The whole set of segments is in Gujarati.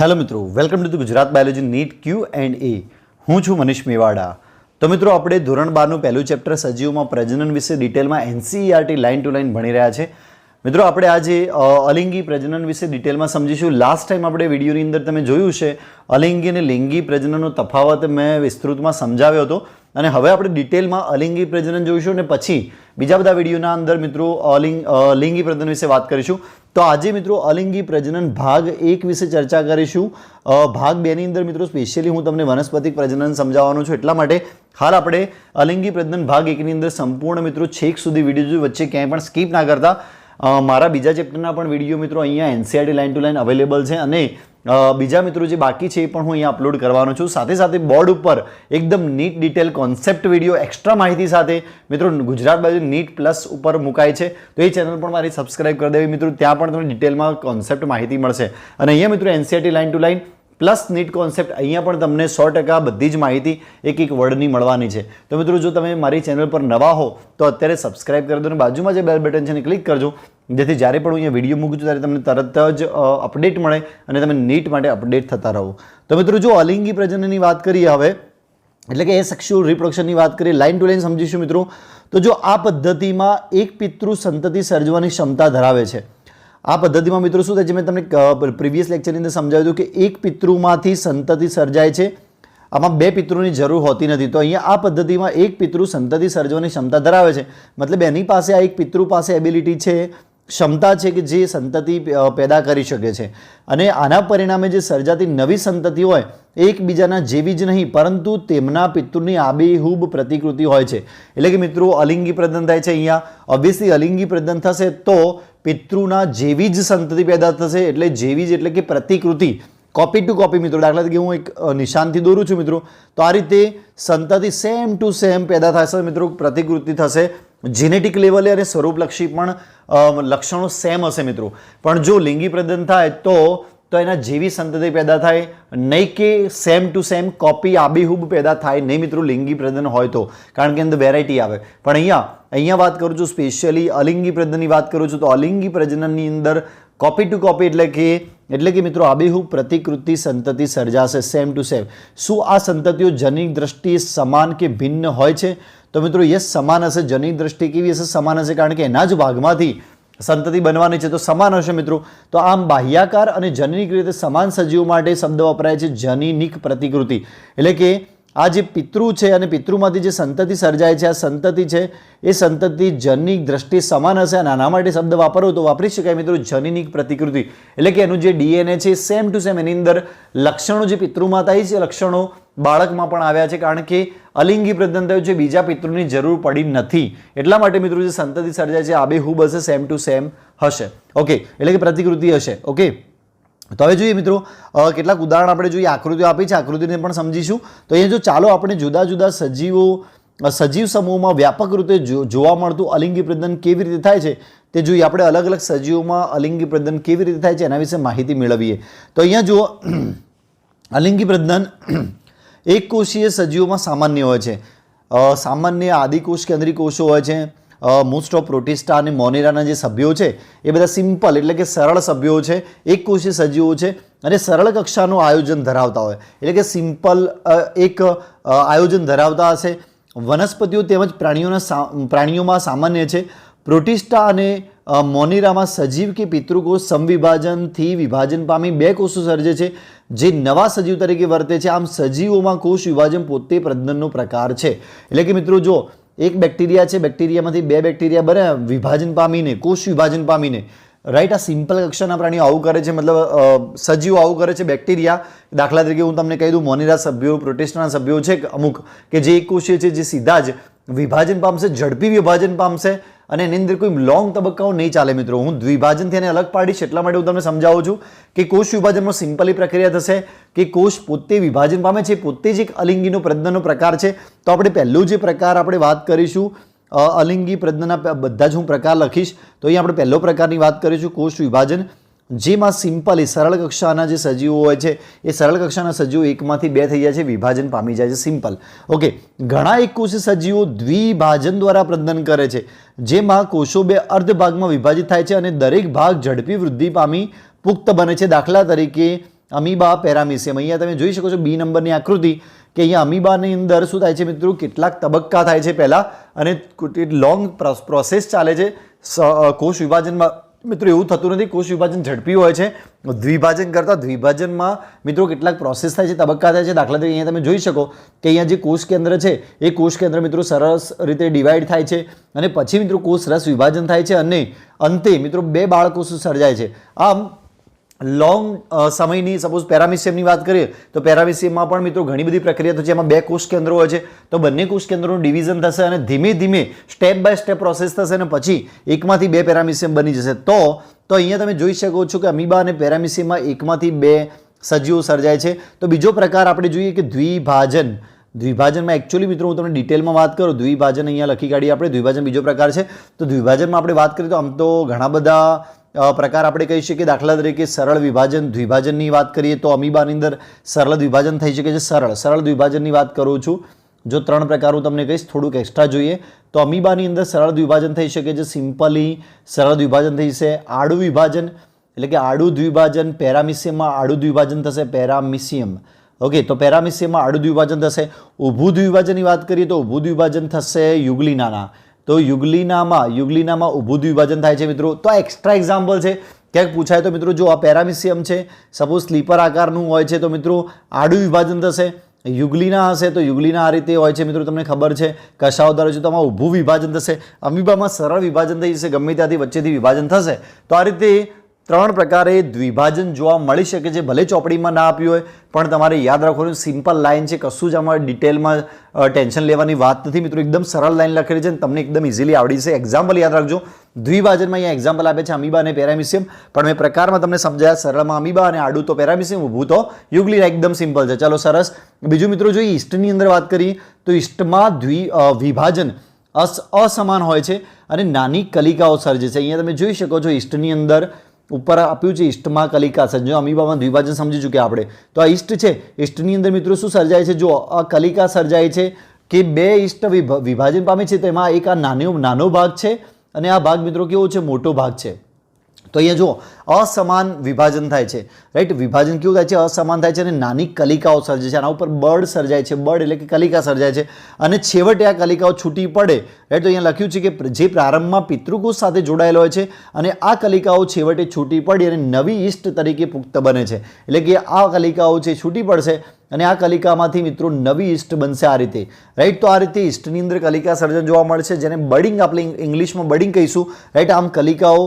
हेलो मित्रों, welcome to Gujarat biology NEET Q&A। હું છું મનીષ મેવાડા। તો મિત્રો આપણે ધોરણ 12 નું પહેલું ચેપ્ટર સજીવોમાં પ્રજનન વિશે ડિટેલમાં NCERT લાઇન ટુ લાઇન ભણી રહ્યા છે। મિત્રો આપણે આજે અલિંગી પ્રજનન વિશે ડિટેલમાં સમજીશું। લાસ્ટ ટાઈમ આપણે વિડીયોની અંદર તમે જોયું છે અલિંગી અને લિંગી પ્રજનનનો તફાવત મેં વિસ્તૃતમાં સમજાવ્યો હતો અને હવે આપણે ડિટેલમાં અલિંગી પ્રજનન જોઈશું અને પછી બીજા બધા વિડીયોના અંદર મિત્રો લિંગી પ્રજનન વિશે વાત કરીશું। તો આજે મિત્રો અલિંગી પ્રજનન ભાગ 1 વિશે ચર્ચા કરીશું। ભાગ 2 ની અંદર મિત્રો સ્પેશિયલી હું તમને વનસ્પતિક પ્રજનન સમજાવવાનો છું, એટલા માટે હાલ આપણે અલિંગી પ્રજનન ભાગ 1 ની અંદર સંપૂર્ણ મિત્રો છેક સુધી વિડીયો જોઈ, વચ્ચે ક્યાંય પણ સ્કીપ ના કરતા। મારા બીજા ચેપ્ટરના પણ વિડીયો મિત્રો અહીંયા NCERT line to line available છે અને બીજા મિત્રો જે બાકી છે એ પણ હું અહીંયા અપલોડ કરવાનો છું। સાથે સાથે બોર્ડ ઉપર એકદમ neat detail concept video extra માહિતી સાથે મિત્રો ગુજરાત બાજુ નીટ પ્લસ ઉપર મુકાય છે, તો એ ચેનલ પણ મારી સબસ્ક્રાઇબ કરી દેવી મિત્રો। ત્યાં પણ તમને ડિટેલમાં કોન્સેપ્ટ માહિતી મળશે અને અહીંયા મિત્રો NCERT line to line plus NEET concept અહીંયા પણ તમને 100% બધી જ માહિતી એક એક વર્ડની મળવાની છે। તો મિત્રો જો તમે મારી ચેનલ પર નવા હો તો અત્યારે સબસ્ક્રાઇબ કરી દો અને બાજુમાં જે બેલ બટન છે એને ક્લિક કરજો, જેથી જ્યારે પણ હું અહીંયા વિડીયો મૂકું છું ત્યારે તમને તરત જ અપડેટ મળે અને તમે નીટ માટે અપડેટ થતા રહો। તો મિત્રો જો અલિંગી પ્રજનનની વાત કરીએ હવે, એટલે કે એસેક્સ્યુઅલ રિપ્રોડક્શનની વાત કરીએ, લાઇન ટુ લાઇન સમજીશું મિત્રો। તો જો આ પદ્ધતિમાં એક પિતૃ સંતતિ સર્જવાની ક્ષમતા ધરાવે છે। આ પદ્ધતિમાં મિત્રો શું થાય છે, મેં તમને પ્રીવિયસ લેક્ચરની અંદર સમજાવ્યું હતું કે એક પિતૃમાંથી સંતતિ સર્જાય છે, આમાં બે પિતૃની જરૂર હોતી નથી। તો અહીંયા આ પદ્ધતિમાં એક પિતૃ સંતતિ સર્જવાની ક્ષમતા ધરાવે છે, મતલબ એની પાસે આ એક પિતૃ પાસે એબિલિટી છે, ક્ષમતા છે કે જે સંતતિ પેદા કરી શકે છે અને આના પરિણામે જે સર્જાતી નવી સંતતિ હોય એકબીજાના જેવી જ નહીં પરંતુ તેમના પિતૃની આબેહૂબ પ્રતિકૃતિ હોય છે। એટલે કે મિત્રો અલિંગી પ્રજનન થાય છે, અહીંયા ઓબ્વિયસલી અલિંગી પ્રજનન થશે તો પિતૃના જેવી જ સંતતિ પેદા થશે, એટલે જેવી જ એટલે કે પ્રતિકૃતિ, કોપી ટુ કોપી મિત્રો। દાખલા તરીકે હું એક નિશાનથી દોરું છું મિત્રો, તો આ રીતે સંતતિ સેમ ટુ સેમ પેદા થશે મિત્રો, પ્રતિકૃતિ થશે, જીનેટિક લેવલે અને સ્વરૂપલક્ષી પણ લક્ષણો સેમ હશે મિત્રો। પણ જો લિંગી પ્રજનન થાય તો એના જેવી સંતતિ પેદા થાય, નહીં કે સેમ ટુ સેમ કોપી આબેહૂબ પેદા થાય નહીં મિત્રો લિંગી પ્રજનન હોય તો, કારણ કે અંદર વેરાયટી આવે। પણ અહીંયા વાત કરું છું સ્પેશિયલી અલિંગી પ્રજનનની વાત કરું છું, તો અલિંગી પ્રજનનની અંદર કોપી ટુ કોપી એટલે કે મિત્રો આબેહૂબ પ્રતિકૃતિ સંતતિ સર્જાશે સેમ ટુ સેમ। શું આ સંતતિઓ જનીન દ્રષ્ટિએ સમાન કે ભિન્ન હોય છે? તો મિત્રો યસ, સમાન હશે। જનીન દ્રષ્ટિ કેવી હશે? સમાન હશે, કારણ કે એના જ ભાગમાંથી સંતતિ બનવાની છે, તો સમાન હશે મિત્રો। તો આમ બાહ્યાકાર અને જનનિક રીતે સમાન સજીવો માટે શબ્દ વપરાય છે જનીનિક પ્રતિકૃતિ। એટલે કે આ જે પિતૃ છે અને પિતૃમાંથી જે સંતતિ સર્જાય છે, આ સંતતિ છે એ સંતતિ જનનિક દ્રષ્ટિએ સમાન હશે અને આના માટે શબ્દ વાપરવો તો વાપરી શકાય મિત્રો જનનિક પ્રતિકૃતિ। એટલે કે એનું જે DNA છે સેમ ટુ સેમ એની અંદર લક્ષણો જે પિતૃમાં થાય છે લક્ષણો બાળકમાં પણ આવ્યા છે, કારણ કે અલિંગી પ્રજનન થયું છે, બીજા પિતૃની જરૂર પડી નથી, એટલા માટે મિત્રો જે સંતતિ સર્જાય છે આબેહૂબ હશે, સેમ ટુ સેમ હશે। ઓકે, એટલે કે પ્રતિકૃતિ હશે। ઓકે, તો હવે જોઈએ મિત્રો કેટલાક ઉદાહરણ આપણે જોઈએ, આકૃતિઓ આપી છે, આકૃતિને પણ સમજીશું। તો અહીંયા જો ચાલો આપણે જુદા જુદા સજીવ સમૂહમાં વ્યાપક રીતે જોવા મળતું અલિંગી પ્રજનન કેવી રીતે થાય છે તે જોઈએ। આપણે અલગ અલગ સજીવોમાં અલિંગી પ્રજનન કેવી રીતે થાય છે એના વિશે માહિતી મેળવીએ। તો અહીંયા જુઓ, અલિંગી પ્રજનન એક કોષીય સજીવોમાં સામાન્ય હોય છે। સામાન્ય આદિકોષ કેન્દ્રીય કોષો હોય છે। મોસ્ટ ઓફ પ્રોટિસ્ટા અને મોનેરાના જે સભ્યો છે એ બધા સિમ્પલ એટલે કે સરળ સભ્યો છે, એક કોષીય સજીવો છે અને સરળ કક્ષાનું આયોજન ધરાવતા હોય, એટલે કે સિમ્પલ એક આયોજન ધરાવતા હશે। વનસ્પતિઓ તેમજ પ્રાણીઓમાં સામાન્ય છે। પ્રોટિસ્ટા અને મોનેરામાં સજીવ કે પિતૃકોષ સમવિભાજનથી વિભાજન પામી બે કોષો સર્જે છે જે નવા સજીવ તરીકે વર્તે છે। આમ સજીવોમાં કોષ વિભાજન પોતે પ્રજનનનો પ્રકાર છે। એટલે કે મિત્રો જો એક બેક્ટેરિયા છે, બેક્ટેરિયામાંથી બે બેક્ટેરિયા બને વિભાજન પામીને, કોષ વિભાજન પામીને, રાઈટ, આ સિમ્પલ કક્ષાના પ્રાણીઓ આવું કરે છે, મતલબ સજીવો આવું કરે છે। બેક્ટેરિયા દાખલા તરીકે હું તમને કહી દઉં, મોનેરા સભ્યો, પ્રોટિસ્ટાના સભ્યો છે અમુક કે જે એક કોષીય છે, જે સીધા જ વિભાજન પામશે, ઝડપી વિભાજન પામશે અને એની અંદર કોઈ લોંગ તબક્કાઓ નહીં ચાલે મિત્રો। હું દ્વિભાજનથી એને અલગ પાડીશ એટલા માટે હું તમને સમજાવું છું કે કોષ વિભાજનમાં સિમ્પલી પ્રક્રિયા થશે કે કોષ પોતે વિભાજન પામે છે, પોતે જ એક અલિંગીનો પ્રજનનનો પ્રકાર છે। તો આપણે પહેલું જે પ્રકાર આપણે વાત કરીશું અલિંગી પ્રજનનના બધા જ હું પ્રકાર લખીશ, તો અહીં આપણે પહેલો પ્રકારની વાત કરીશું કોષ વિભાજન, જેમાં સિમ્પલી સરળ કક્ષાના જે સજીવો હોય છે એ સરળ કક્ષાના સજીવો એકમાંથી બે થઈ જાય છે, વિભાજન પામી જાય છે, સિમ્પલ। ઓકે, ઘણા એકકોષી સજીવો દ્વિભાજન દ્વારા પ્રજનન કરે છે, જેમાં કોષો બે અર્ધ ભાગમાં વિભાજિત થાય છે અને દરેક ભાગ ઝડપી વૃદ્ધિ પામી પુખ્ત બને છે। દાખલા તરીકે અમીબા પેરામિસિયમ. અહીંયા તમે જોઈ શકો છો બી નંબરની આકૃતિ કે અહીંયા અમીબાની અંદર શું થાય છે મિત્રો, કેટલાક તબક્કા થાય છે પહેલાં અને લોંગ પ્રોસેસ ચાલે છે કોષ વિભાજનમાં. મિત્રો એવું થતું નથી, કોષ વિભાજન ઝડપી હોય છે દ્વિભાજન કરતાં. દ્વિભાજનમાં મિત્રો કેટલાક પ્રોસેસ થાય છે, તબક્કા થાય છે. દાખલા તરીકે અહીંયા તમે જોઈ શકો કે અહીંયા જે કોષ કેન્દ્ર છે એ કોષ કેન્દ્ર મિત્રો સરસ રીતે ડિવાઈડ થાય છે અને પછી મિત્રો કોષ રસ વિભાજન થાય છે અને અંતે મિત્રો 2 બાળકોષ સર્જાય છે. આમ લોંગ સમયની સપોઝ પેરામિસિયમની વાત કરીએ તો પેરામિસિયમમાં પણ મિત્રો ઘણી બધી પ્રક્રિયા થશે. એમાં 2 કોષ કેન્દ્રો હોય છે તો બંને કોષ કેન્દ્રોનું ડિવિઝન થશે અને ધીમે ધીમે સ્ટેપ બાય સ્ટેપ પ્રોસેસ થશે અને પછી એકમાંથી 2 પેરામિસિયમ બની જશે. તો અહીંયા તમે જોઈ શકો છો કે અમીબા અને પેરામિસિયમમાં એકમાંથી 2 સજીવો સર્જાય છે. તો બીજો પ્રકાર આપણે જોઈએ કે દ્વિભાજન. દ્વિભાજનમાં એકચ્યુઅલી મિત્રો હું તમને ડિટેલમાં વાત કરું, દ્વિભાજન અહીંયા લખી કાઢીએ આપણે. દ્વિભાજન બીજો પ્રકાર છે. તો દ્વિભાજનમાં આપણે વાત કરીએ તો આમ તો ઘણા બધા પ્રકાર આપણે કહી શકીએ. દાખલા તરીકે સરળ વિભાજન. દ્વિભાજનની વાત કરીએ તો અમીબાની અંદર સરળ દ્વિભાજન થઈ શકે છે. સરળ દ્વિભાજનની વાત કરું છું. જો 3 પ્રકાર હું તમને કહીશ, થોડુંક એક્સ્ટ્રા જોઈએ તો અમીબાની અંદર સરળ દ્વિભાજન થઈ શકે છે. સિમ્પલી સરળ દ્વિભાજન થઈ છે. આડું વિભાજન એટલે કે આડું દ્વિભાજન. પેરામિસિયમમાં આડું દ્વિભાજન થશે, પેરામિસિયમ. ઓકે, તો પેરામિસિયમમાં આડું દ્વિભાજન થશે. ઊભું દ્વિભાજનની વાત કરીએ તો ઊભું દ્વિભાજન થશે યુગ્લિનાના. તો યુગ્લિનામાં ઊભું દ્વિભાજન થાય છે મિત્રો. તો આ એક્સ્ટ્રા એક્ઝામ્પલ છે. ક્યાંક પૂછાય તો મિત્રો જો આ પેરામિસિયમ છે, સપોઝ સ્લીપર આકારનું હોય છે તો મિત્રો આડું વિભાજન થશે. યુગ્લિના હશે તો યુગ્લિના આ રીતે હોય છે મિત્રો, તમને ખબર છે. કશાવદાર છે તો આમાં ઊભું વિભાજન થશે. અમીબામાં સરળ વિભાજન થઈ જશે, ગમે ત્યાંથી વચ્ચેથી વિભાજન થશે. તો આ રીતે 3 પ્રકારે દ્વિભાજન જોવા મળી શકે છે. ભલે ચોપડીમાં ના આપ્યું હોય પણ તમારે યાદ રાખવાનું, સિમ્પલ લાઇન છે, કશું જ આમાં ડિટેલમાં ટેન્શન લેવાની વાત નથી મિત્રો. એકદમ સરળ લાઇન લખેલી છે, તમને એકદમ ઇઝીલી આવડી જશે. એક્ઝામ્પલ યાદ રાખજો. દ્વિભાજનમાં અહીંયા એક્ઝામ્પલ આપે છે અમીબા અને પેરામિસિયમ, પણ મેં પ્રકારમાં તમને સમજાયા. સરળમાં અમીબા અને આડું તો પેરામિસિયમ, ઊભું તો યુગ્લિના. એકદમ સિમ્પલ છે. ચાલો સરસ. બીજું મિત્રો જોઈએ ઈસ્ટની અંદર વાત કરીએ તો ઈસ્ટમાં વિભાજન અસમાન હોય છે અને નાની કલિકાઓ સર્જે છે. અહીંયા તમે જોઈ શકો છો ઈસ્ટની અંદર ઉપર આપ્યું છે ઈસ્ટમાં કલિકા સર્જે. જો અમીબામાં દ્વિભાજન સમજી ચૂક્યા આપણે. તો આ ઈસ્ટ છે, ઈસ્ટની અંદર મિત્રો શું સર્જાય છે, જો આ કલિકા સર્જાય છે કે 2 ઈસ્ટ વિભાજન પામે છે. તો એમાં એક આ નાનો ભાગ છે અને આ ભાગ મિત્રો કેવો છે, મોટો ભાગ છે. તો અહીંયા જો અસમાન વિભાજન થાય છે, રાઈટ. વિભાજન કેવું થાય છે, અસમાન થાય છે અને નાની કલિકાઓ સર્જે છે. આના ઉપર બળ સર્જાય છે. બળ એટલે કે કલિકા સર્જાય છે અને છેવટે આ કલિકાઓ છૂટી પડે, રાઈટ. તો અહીંયા લખ્યું છે કે જે પ્રારંભમાં પિતૃકોષ સાથે જોડાયેલો હોય છે અને આ કલિકાઓ છેવટે છૂટી પડી અને નવી ઈસ્ટ તરીકે પુખ્ત બને છે. એટલે કે આ કલિકાઓ છે છૂટી પડશે અને આ કલિકામાંથી મિત્રો નવી ઈસ્ટ બનશે આ રીતે, રાઈટ. તો આ રીતે ઈસ્ટની અંદર કલિકા સર્જન જોવા મળશે, જેને બડિંગ આપણે ઇંગ્લિશમાં બડિંગ કહીશું, રાઈટ. આમ કલિકાઓ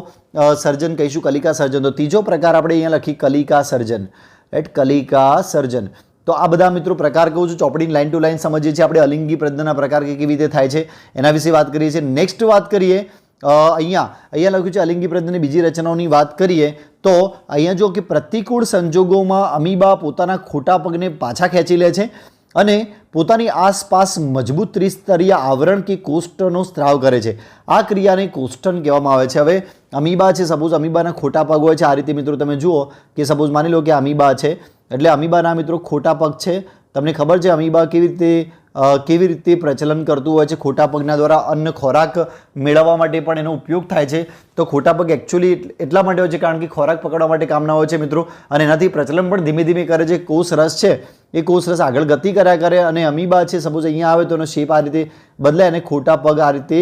સર્જન કહીશું, કલિકા સર્જન. તો ત્રીજો પ્રકાર આપણે અહીંયા લખી કલિકા સર્જન, રાઈટ. કલિકા સર્જન. તો આ બધા મિત્રો પ્રકાર કહું છું, ચોપડીની લાઇન ટુ લાઇન સમજીએ છીએ આપણે. અલિંગી પ્રજનનના પ્રકાર કેવી રીતે થાય છે એના વિશે વાત કરીએ છીએ. નેક્સ્ટ વાત કરીએ અહીંયા લખ્યું છે અલિંગી પ્રજનનની બીજી રચનાઓની વાત કરીએ તો અહીંયા જો કે પ્રતિકૂળ સંજોગોમાં અમીબા પોતાના ખોટા પગને પાછા ખેંચી લે છે અને પોતાની આસપાસ મજબૂત ત્રિસ્તરીય આવરણ કે કોષ્ઠનો સ્ત્રાવ કરે છે. આ ક્રિયાને કોષ્ઠન કહેવામાં આવે છે. હવે અમીબા છે, સપોઝ અમીબાના ખોટા પગ હોય છે આ રીતે મિત્રો. તમે જુઓ કે સપોઝ માની લો કે અમીબા છે, એટલે અમીબાના મિત્રો ખોટા પગ છે. તમને ખબર છે અમીબા કેવી રીતે પ્રચલન કરતું હોય છે. ખોટા પગના દ્વારા અન્ન ખોરાક મેળવવા માટે પણ એનો ઉપયોગ થાય છે. તો ખોટા પગ એકચ્યુઅલી એટલા માટે હોય છે કારણ કે ખોરાક પકડવા માટે કામના હોય છે મિત્રો, અને એનાથી પ્રચલન પણ ધીમે ધીમે કરે છે. કોષ રસ છે એ કોષ રસ આગળ ગતિ કર્યા કરે અને અમીબા છે સપોઝ અહીંયા આવે તો એનો શેપ આ રીતે બદલાય અને ખોટા પગ આ રીતે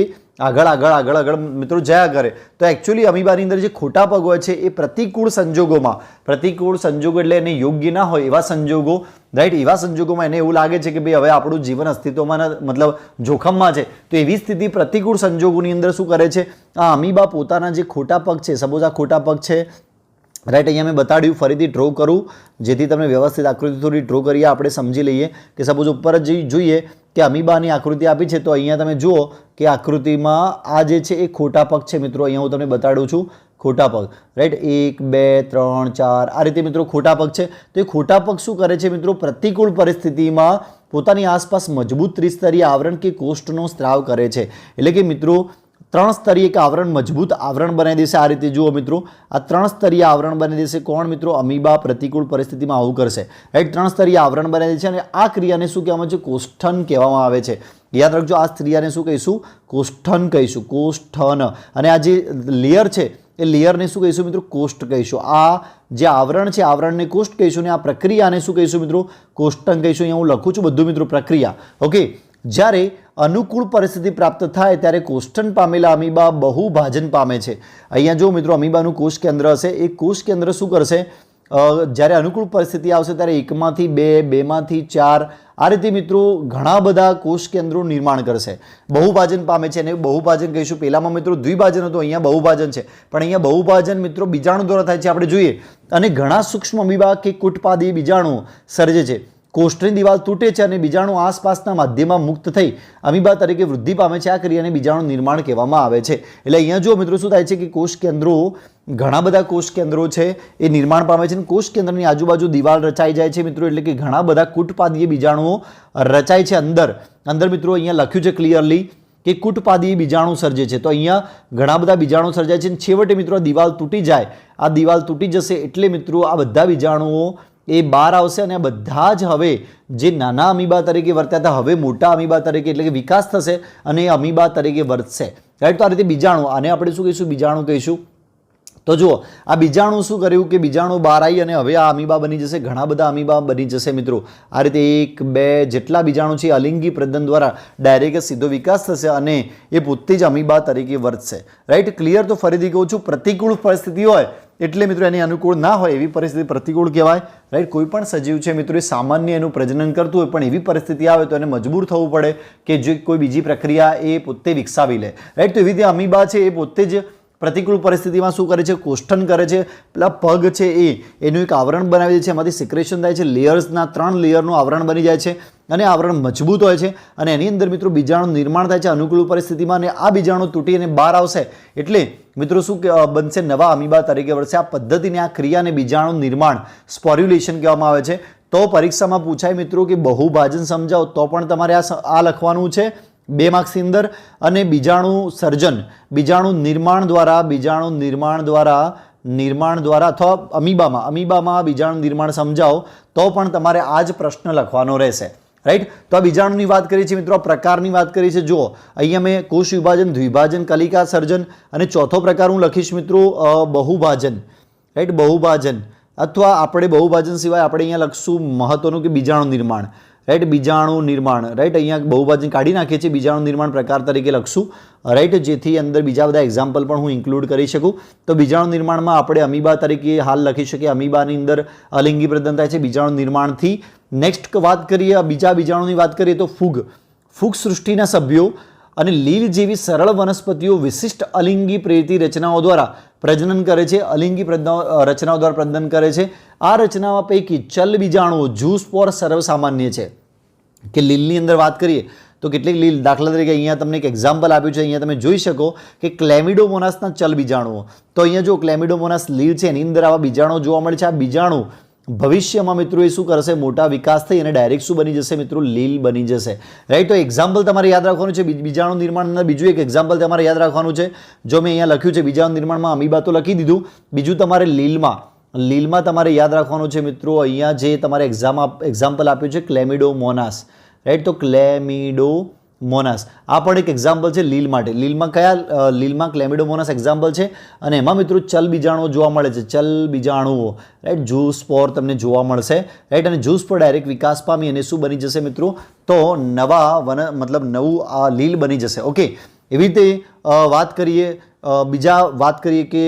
આગળ મિત્રો જયા કરે. તો એકચ્યુઅલી અમીબાની અંદર જે ખોટા પગ હોય છે એ પ્રતિકૂળ સંજોગો એટલે એને યોગ્ય ના હોય એવા સંજોગો, રાઈટ. એવા સંજોગોમાં એને એવું લાગે છે કે ભાઈ હવે આપણું જીવન અસ્તિત્વમાં મતલબ જોખમમાં છે. તો એવી સ્થિતિ પ્રતિકૂળ સંજોગોની અંદર શું કરે છે, આ અમીબા પોતાના જે ખોટા પગ છે, સપોઝ આ ખોટા પગ છે, રાઈટ. અહીંયા મેં બતાડ્યું, ફરીથી ડ્રો કરું જેથી તમને વ્યવસ્થિત આકૃતિ થોડી ડ્રો કરીએ, આપણે સમજી લઈએ કે સપોઝ ઉપર જ જોઈએ કે અમીબાની આકૃતિ આપી છે. તો અહીંયા તમે જુઓ કે આકૃતિમાં આ જે છે એ ખોટા પગ છે મિત્રો. અહીંયા હું તમને બતાડું છું ખોટા પગ, રાઈટ. 1 2 3 4 આ રીતે મિત્રો ખોટા પગ છે. તો એ ખોટા પગ શું કરે છે મિત્રો, પ્રતિકૂળ પરિસ્થિતિમાં પોતાની આસપાસ મજબૂત ત્રિસ્તરીય આવરણ કે કોષ્ઠનો સ્ત્રાવ કરે છે. એટલે કે મિત્રો 3 સ્તરીય એક આવરણ, મજબૂત આવરણ બનાવી દેશે. આ રીતે જુઓ મિત્રો, આ 3 સ્તરીય આવરણ બનાવી દેશે. કોણ મિત્રો, અમીબા પ્રતિકૂળ પરિસ્થિતિમાં આવું કરશે, રાઈટ. 3 સ્તરીય આવરણ બનાવી દેશે અને આ ક્રિયાને શું કહેવામાં આવે છે, કોષ્ઠન કહેવામાં આવે છે. યાદ રાખજો, આ ક્રિયાને શું કહીશું, કોષ્ઠન કહીશું, કોષ્ઠન. અને આ જે લેયર છે એ લેયરને શું કહીશું મિત્રો? કોષ્ટ કહીશું. આ જે આવરણ છે આવરણને કોષ્ટ કહીશું ને આ પ્રક્રિયાને શું કહીશું મિત્રો? કોષ્ટક કહીશું. અહીંયા હું લખું છું બધું મિત્રો પ્રક્રિયા. ઓકે, જ્યારે અનુકૂળ પરિસ્થિતિ પ્રાપ્ત થાય ત્યારે કોષ્ટન પામેલા અમીબા બહુભાજન પામે છે. અહીંયા જો મિત્રો અમીબાનું કોષ કેન્દ્ર હશે, એ કોષ કેન્દ્ર શું કરશે? જ્યારે અનુકૂળ પરિસ્થિતિ આવશે ત્યારે 1 માંથી 2, 2 માંથી 4 આ રીતે મિત્રો ઘણા બધા કોષ કેન્દ્રો નિર્માણ કરશે, બહુભાજન પામે છે. અને બહુભાજન કહીશું, પહેલામાં મિત્રો દ્વિભાજન હતું, અહીંયા બહુભાજન છે. પણ અહીંયા બહુભાજન મિત્રો બીજાણુ દ્વારા થાય છે આપણે જોઈએ. અને ઘણા સૂક્ષ્મ અમીબા કે કુટપાદી બીજાણુ સર્જે છે. કોષ્ટની દિવાલ તૂટે છે અને બીજાણુ આસપાસના માધ્યમમાં મુક્ત થઈ અમીબા તરીકે વૃદ્ધિ પામે છે. આ ક્રિયાને બીજાણુ નિર્માણ કહેવામાં આવે છે. એટલે અહીંયા જો મિત્રો શું થાય છે કે કોષ કેન્દ્રો, ઘણા બધા કોષ કેન્દ્રો છે એ નિર્માણ પામે છે. અને કોષ કેન્દ્રની આજુબાજુ દિવાલ રચાઈ જાય છે મિત્રો, એટલે કે ઘણા બધા કુટપાદીય બીજાણુઓ રચાય છે. અંદર મિત્રો અહીંયા લખ્યું છે ક્લિયરલી કે કુટપાદીય બીજાણુ સર્જે છે. તો અહીંયા ઘણા બધા બીજાણુ સર્જાય છે. છેવટે મિત્રો દિવાલ તૂટી જાય, આ દિવાલ તૂટી જશે એટલે મિત્રો આ બધા બીજાણુઓ એ બહાર આવશે અને આ બધા જ હવે જે નાના અમીબા તરીકે વર્ત્યા હતા હવે મોટા અમીબા તરીકે એટલે કે વિકાસ થશે અને એ અમીબા તરીકે વર્તશે. રાઈટ, તો આ રીતે બીજાણુ, આને આપણે શું કહીશું? બીજાણુ કહીશું. તો જુઓ આ બીજાણુ શું કર્યું કે બીજાણુ બહાર આવી અને હવે આ અમીબા બની જશે, ઘણા બધા અમીબા બની જશે મિત્રો. આ રીતે 1, 2 જેટલા બીજાણુ છે અલિંગી પ્રજનન દ્વારા ડાયરેક્ટ સીધો વિકાસ થશે અને એ પોતે જ અમીબા તરીકે વર્તશે. Right, clear? તો ફરીથી કહું છું, પ્રતિકૂળ પરિસ્થિતિ હોય એટલે મિત્રો એની અનુકૂળ ના હોય એવી પરિસ્થિતિ પ્રતિકૂળ કહેવાય. રાઈટ, કોઈ પણ સજીવ છે મિત્રો એ સામાન્ય એનું પ્રજનન કરતું હોય પણ એવી પરિસ્થિતિ આવે તો એને મજબૂર થવું પડે કે જે કોઈ બીજી પ્રક્રિયા એ પોતે વિકસાવી લે. રાઈટ, તો એવી રીતે અમીબા છે એ પોતે જ પ્રતિકૂળ પરિસ્થિતિમાં શું કરે છે? કોષ્ટન કરે છે. પેલા પગ છે એનું એક આવરણ બનાવી દે છે, એમાંથી સિક્રેશન થાય છે, લેયર્સના 3 લેયરનું આવરણ બની જાય છે અને આવરણ મજબૂત હોય છે અને એની અંદર મિત્રો બીજાણુ નિર્માણ થાય છે અનુકૂળ પરિસ્થિતિમાં. અને આ બીજાણુ તૂટી અને બહાર આવશે એટલે મિત્રો શું બનશે? નવા અમીબા તરીકે વર્તશે. આ પદ્ધતિને, આ ક્રિયાને બીજાણુ નિર્માણ, સ્પોર્યુલેશન કહેવામાં આવે છે. તો પરીક્ષામાં પૂછાય મિત્રો કે બહુભાજન સમજાવો તો પણ તમારે આ લખવાનું છે 2 માર્ક્સની અંદર. અને બીજાણુ સર્જન, બીજાણુ નિર્માણ દ્વારા અથવા અમીબામાં બીજાણુ નિર્માણ સમજાવો તો પણ તમારે આ જ પ્રશ્ન લખવાનો રહેશે. રાઈટ, તો આ બીજાણુની વાત કરી છે મિત્રો, આ પ્રકારની વાત કરી છે. જુઓ અહીંયા મેં કોષ વિભાજન, દ્વિભાજન, કલિકા સર્જન અને ચોથો પ્રકાર હું લખીશ મિત્રો બહુભાજન. રાઈટ, બહુભાજન અથવા આપણે બહુભાજન સિવાય આપણે અહીંયા લખશું મહત્વનું કે બીજાણુ નિર્માણ. રાઈટ, બીજાણુ નિર્માણ. રાઈટ, અહીંયા બહુભાજન કાઢી નાખીએ છીએ, બીજાણુ નિર્માણ પ્રકાર તરીકે લખશું. રાઈટ, જેથી અંદર બીજા બધા એક્ઝામ્પલ પણ હું ઇન્ક્લુડ કરી શકું. તો બીજાણુ નિર્માણમાં આપણે અમીબા તરીકે હાલ લખી શકીએ. અમીબાની અંદર અલિંગી પ્રજનન થાય છે બીજાણુ નિર્માણથી. નેક્સ્ટ વાત કરીએ, બીજા બીજાણુની વાત કરીએ તો ફૂગ સૃષ્ટિના સભ્યો અને લીલ જેવી સરળ વનસ્પતિઓ વિશિષ્ટ અલિંગી પ્રેરિત રચનાઓ દ્વારા પ્રજનન કરે છે. અલિંગી રચનાઓ દ્વારા પ્રજનન કરે છે. આ રચનાઓ પૈકી ચલ બીજાણુઓ ઝૂસ્પોર સર્વસામાન્ય છે. કે લીલની અંદર વાત કરીએ તો કેટલીક લીલ, દાખલા તરીકે અહીંયા તમને એક એક્ઝામ્પલ આપ્યું છે, અહીંયા તમે જોઈ શકો કે ક્લેમિડોમોનાસના ચલ બીજાણુઓ. તો અહીંયા જો ક્લેમિડોમોનાસ લીલ છે એની અંદર આવા બીજાણુઓ જોવા મળે છે. આ બીજાણુ ભવિષ્યમાં મિત્રો એ શું કરશે? મોટા વિકાસ થઈ અને ડાયરેક્ટ શું બની જશે મિત્રો? લીલ બની જશે. રાઈટ, તો એક્ઝામ્પલ તમારે યાદ રાખવાનું છે. બીજાણુ નિર્માણના બીજું એક એક્ઝામ્પલ તમારે યાદ રાખવાનું છે. જો મેં અહીંયા લખ્યું છે બીજાણુ નિર્માણમાં અમીબા તો લખી દીધું, બીજું તમારે લીલમાં તમારે યાદ રાખવાનું છે મિત્રો. અહીંયા જે તમારે એક્ઝામ્પલ આપ્યું છે ક્લેમિડોમોનાસ. રાઈટ, તો ક્લેમિડોમોનાસ આ પણ એક એક્ઝામ્પલ છે લીલ માટે. લીલમાં ક્લેમિડોમોનાસ એક્ઝામ્પલ છે અને એમાં મિત્રો ચલ બીજાણુઓ જોવા મળે છે. ચલ બીજાણુઓ. રાઈટ, ઝૂસ્પોર તમને જોવા મળશે. રાઈટ, અને ઝૂસ્પોર ડાયરેક્ટ વિકાસ પામી અને શું બની જશે મિત્રો? તો નવું આ લીલ બની જશે. ઓકે, એવી રીતે વાત કરીએ કે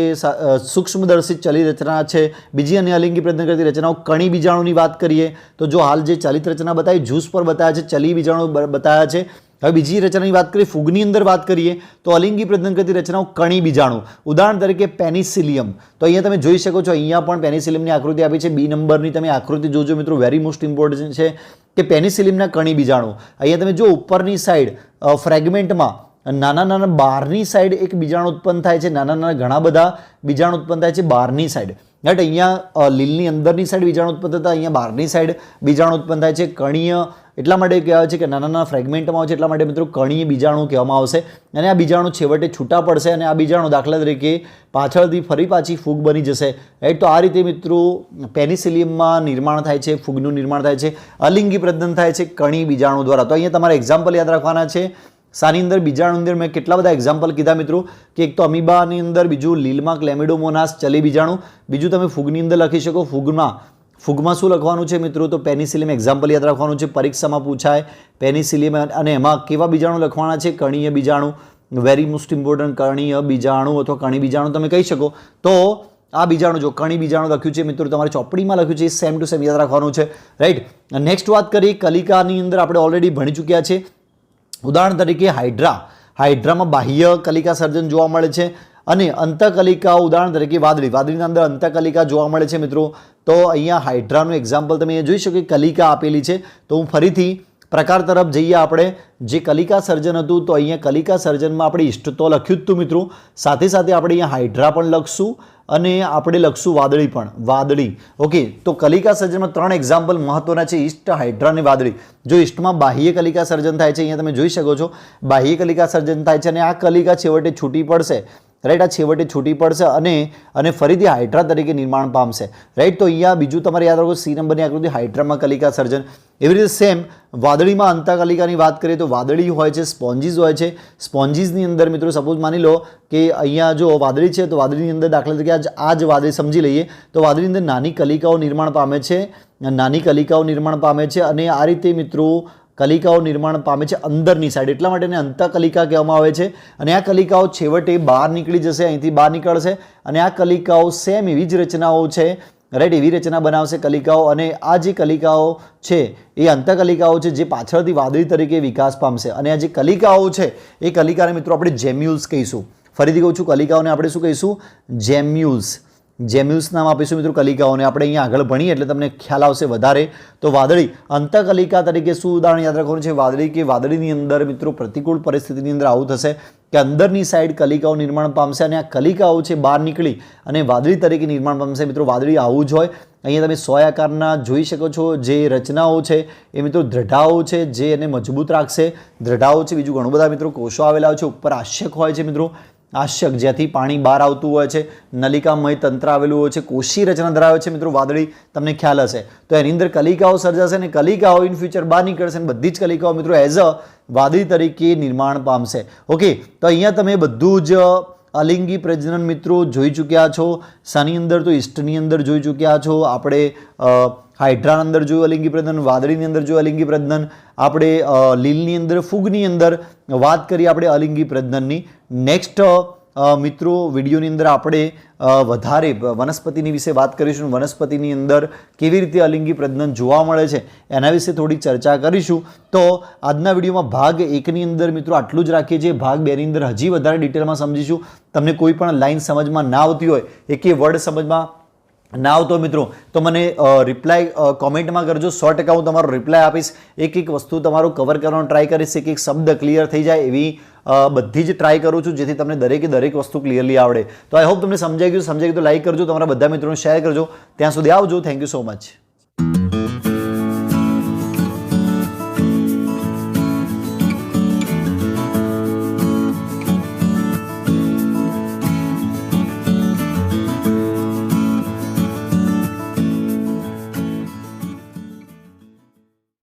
સૂક્ષ્મદર્શિત ચલિત રચના છે. બીજી અને અલિંગી પ્રજનન કરતી રચનાઓ કણી બીજાણુની વાત કરીએ તો જો હાલ જે ચલિત રચના બતાવી ઝૂસ્પોર બતાવ્યા છે, ચલી બીજાણુ બતાવ્યા છે. હવે બીજી રચનાની વાત કરીએ, ફૂગની અંદર વાત કરીએ તો અલિંગી પ્રજનન કરતી રચનાઓ કણી બીજાણુ. ઉદાહરણ તરીકે પેનિસિલિયમ. તો અહીંયા તમે જોઈ શકો છો, અહીંયા પણ પેનિસિલિયમની આકૃતિ આપી છે. B નંબરની તમે આકૃતિ જોજો મિત્રો, વેરી મોસ્ટ ઇમ્પોર્ટન્ટ છે કે પેનિસિલિયમના કણી બીજાણુ. અહીંયા તમે જો ઉપરની સાઈડ ફ્રેગમેન્ટમાં નાના બહારની સાઈડ એક બીજાણુ ઉત્પન્ન થાય છે. ઘણા બધા બીજાણુ ઉત્પન્ન થાય છે બહારની સાઈડ. રાઈટ, અહીંયા લીલની અંદરની સાઈડ બીજાણુ ઉત્પન્ન થતા, અહીંયા બહારની સાઈડ બીજાણુ ઉત્પન્ન થાય છે. કણીય એટલા માટે કહેવાય છે કે નાના ફ્રેગમેન્ટમાં હોય છે, એટલા માટે મિત્રો કણીય બીજાણુ કહેવામાં આવશે. અને આ બીજાણુ છેવટે છૂટા પડશે અને આ બીજાણુ દાખલા તરીકે પાછળથી પાછી ફૂગ બની જશે. રાઈટ, તો આ રીતે મિત્રો પેનિસિલિયમમાં નિર્માણ થાય છે, ફૂગનું નિર્માણ થાય છે, અલિંગી પ્રજનન થાય છે કણી બીજાણુ દ્વારા. તો અહીંયા તમારે એક્ઝામ્પલ યાદ રાખવાના છે. શાની અંદર? બીજાણુની અંદર મેં કેટલા બધા એક્ઝામ્પલ કીધા મિત્રો કે એક તો અમીબાની અંદર, બીજું લીલમાં ક્લેમિડોમોનાસ ચલી બીજાણું, બીજું તમે ફૂગની અંદર લખી શકો ફૂગમાં શું લખવાનું છે મિત્રો? તો પેનિસિલિયમ એક્ઝામ્પલ યાદ રાખવાનું છે, પરીક્ષામાં પૂછાય પેનિસિલિયમ. અને એમાં કેવા બીજાણુ લખવાના છે? કણીય બીજાણુ, વેરી મોસ્ટ ઇમ્પોર્ટન્ટ કર્ણીય બીજાણુ અથવા કણી બીજાણુ તમે કહી શકો. તો આ બીજાણુ જો કણી બીજાણુ લખ્યું છે મિત્રો, તમારે ચોપડીમાં લખ્યું છે, સેમ ટુ સેમ યાદ રાખવાનું છે, રાઈટ. નેક્સ્ટ વાત કરીએ કલિકાની અંદર, આપણે ઓલરેડી ભણી ચૂક્યા છે. ઉદાહરણ તરીકે હાઇડ્રામાં બાહ્ય કલિકા સર્જન જોવા મળે છે અને અંતઃકલિકા, ઉદાહરણ તરીકે વાદળીના અંદર અંતઃકલિકા જોવા મળે છે મિત્રો. તો અહીંયા હાઇડ્રાનું એક્ઝામ્પલ તમે જોઈ શકો, કલિકા આપેલી છે. તો હું ફરીથી પ્રકાર તરફ જઈએ. આપણે જે કલિકા સર્જન હતું, તો અહીંયા કલિકા સર્જનમાં આપણે ઈષ્ટ તો લખ્યું જ હતું મિત્રો, સાથે સાથે આપણે અહીંયા હાઇડ્રા પણ લખશું અને આપણે લખશું વાદળી. ઓકે, તો કલિકા સર્જનમાં 3 એક્ઝામ્પલ મહત્વના છે, ઈષ્ટ, હાઇડ્રા અને વાદળી. જો ઈષ્ટમાં બાહ્ય કલિકા સર્જન થાય છે, અહીંયા તમે જોઈ શકો છો બાહ્ય કલિકા સર્જન થાય છે અને આ કલિકા છેવટે છૂટી પડશે, રાઈટ. આ છેવટે છૂટી પડશે અને ફરીથી હાઇડ્રા તરીકે નિર્માણ પામશે, રાઈટ. તો અહીંયા બીજું તમારે યાદ રાખો, સી નંબરની આકૃતિ હાઇડ્રામાં કલિકા સર્જન. એવી રીતે સેમ વાદળીમાં અંતઃકલિકાની વાત કરીએ તો વાદળી હોય છે, સ્પોન્જીસ હોય છે. સ્પોન્જીસની અંદર મિત્રો સપોઝ માની લો કે અહીંયા જો વાદળી છે, તો વાદળીની અંદર દાખલા તરીકે આ જ વાદળી સમજી લઈએ, તો વાદળીની અંદર નાની કલિકાઓ નિર્માણ પામે છે અને આ રીતે મિત્રો કલિકાઓ નિર્માણ પામે છે અંદરની સાઈડ, એટલા માટે એને અંતઃકલિકા કહેવામાં આવે છે. અને આ કલિકાઓ છેવટે બહાર નીકળી જશે, અહીંથી બહાર નીકળશે અને આ કલિકાઓ સેમ એવી જ રચનાઓ છે, રાઈટ. એવી રચના બનાવશે કલિકાઓ અને આ જે કલિકાઓ છે એ અંતઃકલિકાઓ છે જે પાછળથી વાદળી તરીકે વિકાસ પામશે. અને આ જે કલિકાઓ છે એ કલિકાને મિત્રો આપણે જેમ્યુલ્સ કહીશું. ફરીથી કહું છું, કલિકાઓને આપણે શું કહીશું? જેમ્યુલ્સ નામ આપીશું મિત્રો કલિકાઓને. આપણે અહીંયા આગળ ભણીએ એટલે તમને ખ્યાલ આવશે વધારે. તો વાદળી અંતઃકલિકા તરીકે શું ઉદાહરણ યાદ રાખવાનું છે? વાદળી, કે વાદળીની અંદર મિત્રો પ્રતિકૂળ પરિસ્થિતિની અંદર આવું થશે કે અંદરની સાઈડ કલિકાઓ નિર્માણ પામશે અને આ કલિકાઓ છે બહાર નીકળી અને વાદળી તરીકે નિર્માણ પામશે. મિત્રો વાદળી આવું જ હોય. અહીંયા તમે સોય આકારના જોઈ શકો છો જે રચનાઓ છે એ મિત્રો દ્રઢાઓ છે જે એને મજબૂત રાખશે. દ્રઢાઓ છે, બીજું ઘણું બધા મિત્રો કોષો આવેલા હોય છે. ઉપર આશ્યક હોય છે મિત્રો, આશ્યક જ્યાંથી પાણી બહાર આવતું હોય છે, નલિકામય તંત્ર આવેલું હોય છે, કોષી રચના ધરાવે છે મિત્રો વાદળી, તમને ખ્યાલ હશે. તો એની અંદર કલિકાઓ સર્જાશે અને કલિકાઓ ઇન ફ્યુચર બહાર નીકળશે અને બધી જ કલિકાઓ મિત્રો એઝ અ વાદળી તરીકે નિર્માણ પામશે. ઓકે, તો અહીંયા તમે બધું જ અલિંગી પ્રજનન મિત્રો જોઈ ચૂક્યા છો. શાની અંદર? તો ઈસ્ટની અંદર જોઈ ચૂક્યા છો. આપણે હાઇડ્રાની અંદર જોયું અલિંગી પ્રજનન, વાદળીની અંદર જોયું અલિંગી પ્રજનન, આપણે લીલની અંદર, ફૂગની અંદર વાત કરી આપણે અલિંગી પ્રજનનની. નેક્સ્ટ મિત્રો વિડીયોની અંદર આપણે વધારે વનસ્પતિની વિશે વાત કરીશું. વનસ્પતિની અંદર કેવી રીતે અલિંગી પ્રજનન જોવા મળે છે એના વિશે થોડી ચર્ચા કરીશું. તો આજના વિડીયોમાં ભાગ 1ની અંદર મિત્રો આટલું જ રાખીએ છીએ. ભાગ 2ની અંદર હજી વધારે ડિટેલમાં સમજીશું. તમને કોઈ પણ લાઈન સમજમાં ના આવતી હોય, એકે વર્ડ સમજમાં ના આવતો મિત્રો તો મને રિપ્લાય કોમેન્ટમાં કરજો. 100% હું તમારો રિપ્લાય આપીશ. એક વસ્તુ તમારો કવર કરવાનો ટ્રાય કરીશ, એક શબ્દ ક્લિયર થઈ જાય એવી બધી જ ટ્રાય કરું છું જેથી તમને દરેક વસ્તુ ક્લિયરલી આવડે. તો આઈ હોપ તમને સમજાઈ ગયું તો લાઈક કરજો, તમારા બધા મિત્રોને શેર કરજો. ત્યાં સુધી આવજો. Thank you so much.